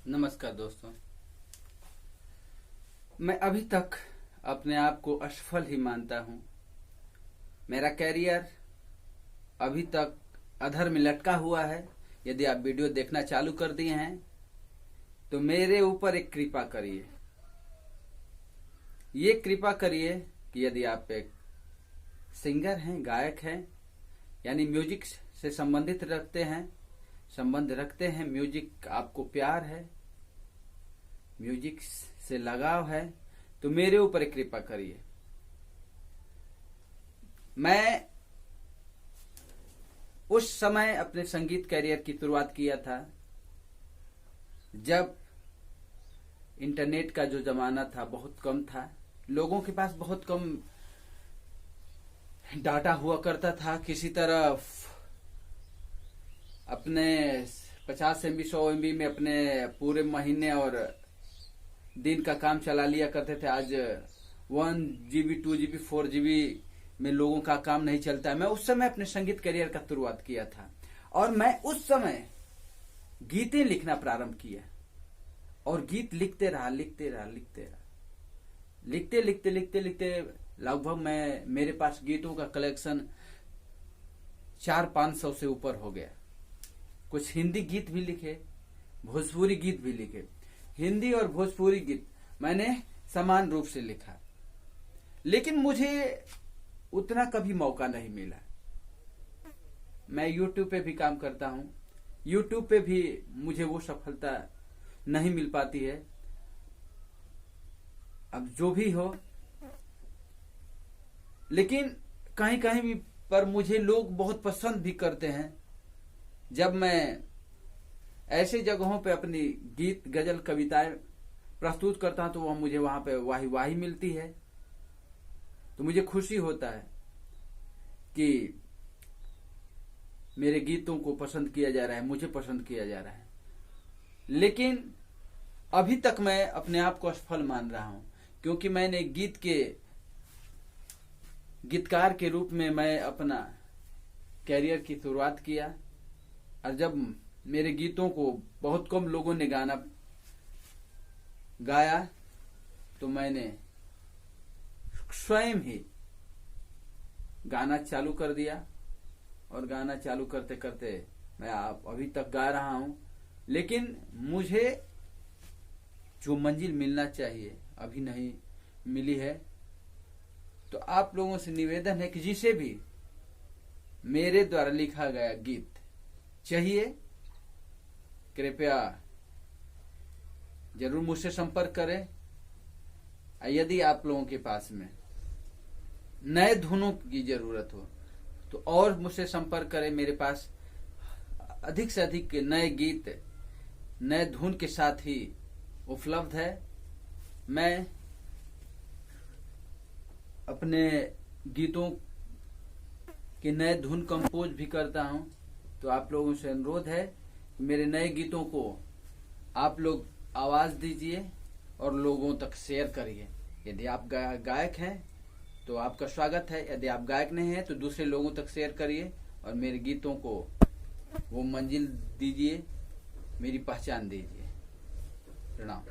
नमस्कार दोस्तों। मैं अभी तक अपने आप को असफल ही मानता हूँ। मेरा कैरियर अभी तक अधर में लटका हुआ है। यदि आप वीडियो देखना चालू कर दिए हैं तो मेरे ऊपर एक कृपा करिए। ये कृपा करिए कि यदि आप एक सिंगर हैं, गायक हैं, यानी म्यूजिक से संबंध रखते हैं, म्यूजिक आपको प्यार है, म्यूजिक से लगाव है, तो मेरे ऊपर एक कृपा करिए। मैं उस समय अपने संगीत कैरियर की शुरुआत किया था जब इंटरनेट का जो जमाना था बहुत कम था। लोगों के पास बहुत कम डाटा हुआ करता था। किसी तरह अपने 50 MB 100 MB में अपने पूरे महीने और दिन का काम चला लिया करते थे। आज 1 GB 2 GB 4 GB में लोगों का काम नहीं चलता है। मैं उस समय अपने संगीत करियर का शुरुआत किया था और मैं उस समय गीतें लिखना प्रारंभ किया और गीत लिखते रहा। लिखते लगभग मेरे पास गीतों का कलेक्शन 400-500 से ऊपर हो गया। कुछ हिंदी गीत भी लिखे, भोजपुरी गीत भी लिखे। हिंदी और भोजपुरी गीत मैंने समान रूप से लिखा, लेकिन मुझे उतना कभी मौका नहीं मिला। मैं YouTube पे भी काम करता हूं, YouTube पे भी मुझे वो सफलता नहीं मिल पाती है। अब जो भी हो, लेकिन कहीं कहीं भी पर मुझे लोग बहुत पसंद भी करते हैं। जब मैं ऐसे जगहों पे अपनी गीत, गजल, कविताएं प्रस्तुत करता हूं तो वह मुझे वहां पे वाही मिलती है। तो मुझे खुशी होता है कि मेरे गीतों को पसंद किया जा रहा है, मुझे पसंद किया जा रहा है। लेकिन अभी तक मैं अपने आप को असफल मान रहा हूं, क्योंकि मैंने गीतकार के रूप में मैं अपना कैरियर की शुरुआत किया और जब मेरे गीतों को बहुत कम लोगों ने गाया तो मैंने स्वयं ही गाना चालू कर दिया और गाना चालू करते करते मैं अभी तक गा रहा हूं। लेकिन मुझे जो मंजिल मिलना चाहिए अभी नहीं मिली है। तो आप लोगों से निवेदन है कि जिसे भी मेरे द्वारा लिखा गया गीत चाहिए, कृपया जरूर मुझसे संपर्क करें। यदि आप लोगों के पास में नए धुनों की जरूरत हो तो और मुझसे संपर्क करें। मेरे पास अधिक से अधिक नए गीत नए धुन के साथ ही उपलब्ध है। मैं अपने गीतों के नए धुन कंपोज भी करता हूं। तो आप लोगों से अनुरोध है कि मेरे नए गीतों को आप लोग आवाज दीजिए और लोगों तक शेयर करिए। यदि आप गायक हैं तो आपका स्वागत है, यदि आप गायक नहीं हैं तो दूसरे लोगों तक शेयर करिए और मेरे गीतों को वो मंजिल दीजिए, मेरी पहचान दीजिए। प्रणाम।